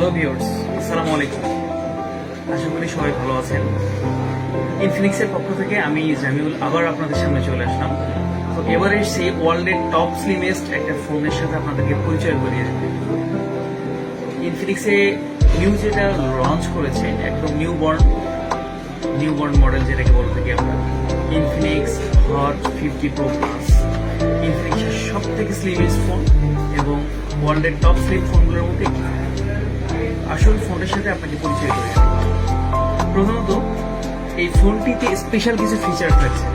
Hello viewers, আসসালামু আলাইকুম। আশা করি সবাই ভালো আছেন। ইনফিনিক্সের পক্ষ থেকে আমি জামিউল আবার আপনাদের সামনে চলে আসলাম। তো এবারে সেই ওয়ার্ল্ডের টপ স্লিমেস্ট একটা ফোনের সাথে আপনাদেরকে পরিচয় করিয়ে দেব। ইনফিনিক্সে নিউ যেটা লঞ্চ করেছে, একদম নিউবর্ন মডেল যেটাকে বলে থাকি আমরা, ইনফিনিক্স হট 50 প্রো প্লাস। ইনফিনিক্সের সব থেকে স্লিমেস্ট ফোন এবং ওয়ার্ল্ডের টপ স্লিম ফোনগুলোর মধ্যে আসল ফোনের সাথে আপনাকে পরিচয় করে। প্রথমত এই ফোনটিতে স্পেশাল কিছু ফিচার থাকছে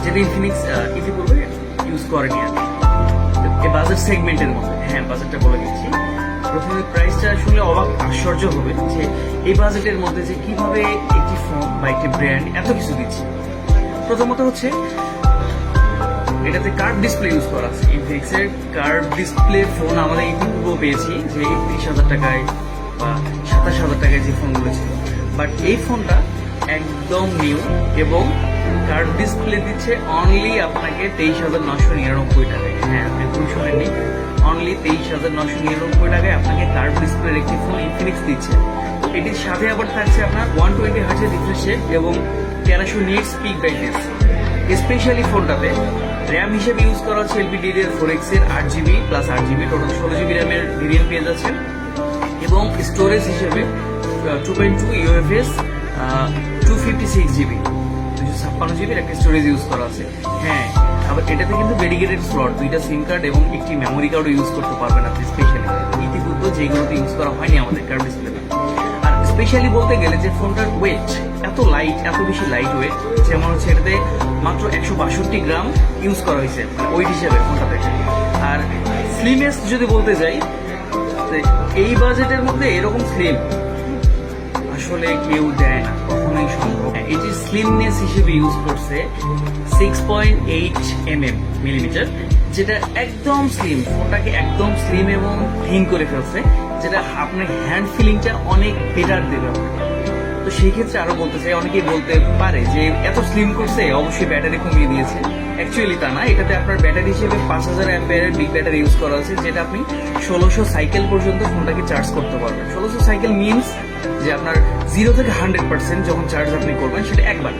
যেটা ইনফিনিক্স ইতিপূর্বে ইউজ করেনি আর এই বাজেট সেগমেন্টের মধ্যে। হ্যাঁ, বাজেটটা বলে দিচ্ছি। প্রথমে প্রাইসটা আসলে অবাক আশ্চর্য হবে যে এই বাজেটের মধ্যে যে কিভাবে একটি ফোন বা একটি ব্র্যান্ড এত কিছু দিচ্ছে। প্রথমত হচ্ছে এটাতে কার্ভ ডিসপ্লে ইউজ করা আছে। ইনফিনিক্সের কার্ভ ডিসপ্লে ফোন আমরা ইতিপূর্বে পেয়েছি যে 30,000 টাকায় বা 27,000 টাকায় যে ফোনগুলো ছিল, বাট এই ফোনটা একদম নিউ এবং কার্ভ ডিসপ্লে দিচ্ছে অনলি আপনাকে 23,999 টাকায়। হ্যাঁ, আপনি ভুল শোনেননি, অনলি 23,999 টাকায় আপনাকে কার্ভ ডিসপ্লের একটি ফোন ইনফিনিক্স দিচ্ছে। এটির সাথে আবার থাকছে আপনার 120 হার্টজের রিফ্রেশ রেট এবং 1300 নিটস পিক ব্রাইটনেস। স্পেশালি ফোনটাতে র্যাম হিসেবে ইউজ করা হচ্ছে LPDDR4X এর 8GB plus 8GB, total 16GB র্যামের ভেরিয়েন্ট পেয়ে যাচ্ছেন। এবং স্টোরেজ হিসেবে 2.2 UFS 256GB 256GB একটা স্টোরেজ ইউজ করা আছে। হ্যাঁ, আবার এটাতে কিন্তু ডেডিকেটেড স্লট, 2টা সিম কার্ড এবং একটি মেমোরি কার্ডও ইউজ করতে পারবেন আপনি স্পেশালি, ইতিপূর্বে যেগুলোতে ইউজ করা হয়নি আমাদের কার্ভ ডিসপ্লেতে। আর স্পেশালি বলতে গেলে যে ফোনটার ওয়েট এত লাইট, এত বেশি লাইট ওয়েট, যেমন হচ্ছে এটাতে মাত্র 162 গ্রাম ইউজ করা হয়েছে মানে ওয়েট হিসেবে ফোনটাতে। আর স্লিমেস্ট যদি বলতে যাই, এই বাজেটের মধ্যে এরকম স্লিম আসলে কেউ দেয় না, কখনোই সম্ভব। এটি স্লিমনেস হিসেবে ইউজ করছে 6.8 মিলিমিটার, যেটা একদম স্লিম, ফোনটাকে একদম স্লিম এবং থিন করে ফেলছে, যেটা আপনার হ্যান্ড ফিলিংটা অনেক বেটার দেবে। তো সেই ক্ষেত্রে আরো বলতে চাই, অনেকেই বলতে পারে যে এত স্লিম করছে অবশ্যই ব্যাটারি কমিয়ে দিয়েছে। অ্যাকচুয়ালি তা না, এটাতে আপনার ব্যাটারি হিসেবে 5000 অ্যাম্পিয়ারের বিগ ব্যাটারি ইউজ করা আছে, যেটা আপনি 1600 সাইকেল পর্যন্ত ফোনটাকে চার্জ করতে পারবেন। 1600 সাইকেল মিনস যে আপনার 0 থেকে 100% যখন চার্জ আপনি করবেন সেটা একবার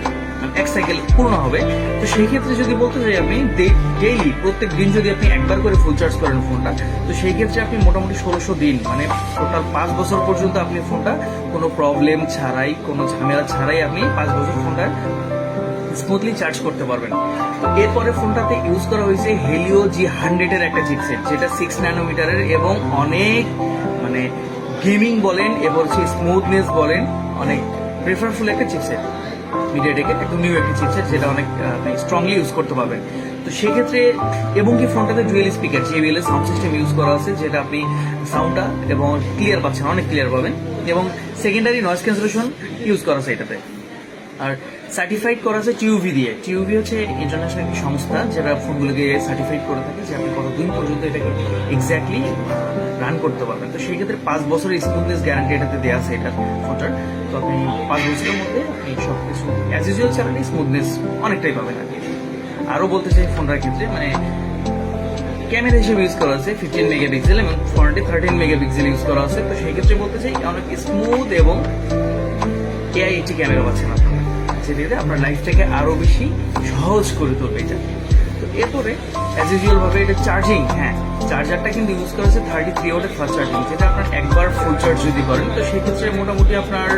এক সাইকেল পূর্ণ হবে। তো সেই ক্ষেত্রে যদি বলতে চাই আপনি ডেইলি প্রত্যেক দিন যদি আপনি একবার করে ফুল চার্জ করেন ফোনটা, তো সেই ক্ষেত্রে আপনি মোটামুটি 1600 দিন মানে টোটাল 5 বছর পর্যন্ত আপনি ফোনটা কোনো প্রবলেম ছাড়াই, কোনো ঝামেলা ছাড়াই আপনি 5 বছর ফোনটা স্মুথলি চার্জ করতে পারবেন। এরপরে ফোনটাতে ইউজ করা হয়েছে হেলিও G100 এর একটা চিপসেট, যেটা 6 ন্যানোমিটারের এবং অনেক মানে গেমিং বলেন এবার হচ্ছে স্মুথনেস বলেন অনেক প্রেফারফুল একটা চিপসেট। মিডিয়াটেকের একদম নিউ একটা চিপসেট, যেটা অনেক স্ট্রংলি ইউজ করতে পারবেন। তো সেক্ষেত্রে এবং কি ফোনটাতে ডুয়েল স্পিকার JBL এর সাউন্ড সিস্টেম ইউজ করা আছে, যেটা আপনি সাউন্ডটা এবং ক্লিয়ার পাচ্ছেন, অনেক ক্লিয়ার পাবেন। এবং সেকেন্ডারি নয়েজ ক্যান্সেলেশন ইউজ করা আছে এটাতে। আর সার্টিফাইড করা আছে TUV দিয়ে। TUV হচ্ছে ইন্টারন্যাশনাল একটি সংস্থা যেটা ফোনগুলোকে সার্টিফাইড করে থাকে যে আপনি কতদিন পর্যন্ত এটাকে এক্স্যাক্টলি রান করতে পারবেন। তো সেই ক্ষেত্রে 5 বছরের স্মুথনেস গ্যারান্টি এটাতে দেওয়া আছে এটা ফোনটার। তো আপনি 5 বছরের মধ্যে আপনি সব কিছু অ্যাজ ইউজুয়াল চালালে স্মুথনেস অনেকটাই পাবেন আর কি। আরও বলতে চাই ফোনটার ক্ষেত্রে মানে ক্যামেরা হিসেবে ইউজ করা আছে 15 মেগাপিক্সেল এবং ফোনটি 13 মেগাপিক্সেল ইউজ করা আছে। তো সেই ক্ষেত্রে বলতে চাই অনেক স্মুথ এবং AI একটি ক্যামেরা পাচ্ছেন আপনারা, যেটাতে আপনার লাইফটাকে আরো বেশি সহজ করে তুলবে এটা। তো এরপরে অ্যাজ ইউজুয়াল ভাবে এটা চার্জিং, হ্যাঁ চার্জারটা কিন্তু ইউজ করা হচ্ছে 33 ওয়াটের ফাস্ট চার্জিং, যেটা আপনার একবার ফুল চার্জ যদি করেন তো সেই ক্ষেত্রে মোটামুটি আপনার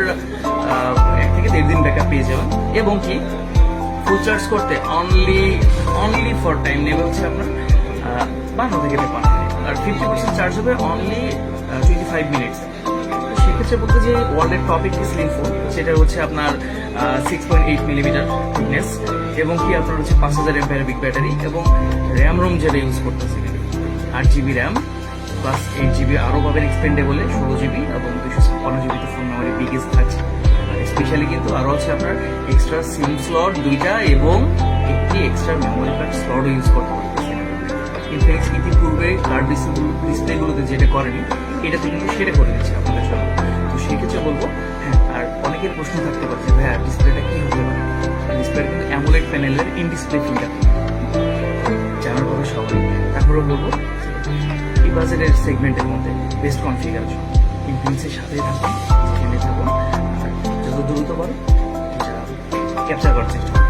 1 থেকে 1.5 দিন ব্যাকআপ পেয়ে যাবেন। এবং কি ফুল চার্জ করতে অনলি ফর টাইম নেবে হচ্ছে আপনার 52 থেকে 53 মিনিট, আর 50% চার্জ হবে অনলি 25 মিনিটস। সেক্ষেত্রে বলতে যে ওয়ার্ল্ডের টপ একটি স্লিম ফোন, সেটা হচ্ছে আপনার 6.8 মিলিমিটার থিকনেস এবং কি আপনার হচ্ছে 5000 এমপিআর বিগ ব্যাটারি এবং র্যাম রোম যেটা ইউজ করতেছে 8GB র্যাম প্লাস 8GB আরও পাবেন এক্সপেন্ডেবলে 16GB এবং 256GB তো ফোন মেমোরি বিগেস্ট থাকছে। আর স্পেশালি কিন্তু আরও হচ্ছে আপনার এক্সট্রা সিম স্লট 2টা এবং একটি এক্সট্রা মেমোরি কার্ড স্লটও ইউজ করতে পারতেছে। ইনফিনিক্স ইতিপূর্বে কার্ড ডিসপ্লেগুলোতে যেটা করেনি এটাতে কিন্তু সেটা করে দিচ্ছে আপনাদের জন্য। তো সেক্ষেত্রে বলবো হ্যাঁ। আর অনেকের প্রশ্ন থাকতে পারে যে ভাইয়া ডিসপ্লেটা কি হতে পারে, ডিসপ্লে কিন্তু অ্যামোলেড প্যানেলের ইন ডিসপ্লে ফিঙ্গার জানার কথা সবাই। তারপরে বলবো এই বাজেটের সেগমেন্টের মধ্যে বেস্ট কনফিগারেশন ইনফিনিক্সের সাথেই থাকুন, যেখানে থাকুন, আর যত দ্রুত পারো ক্যাপচার করার চেষ্টা করুন।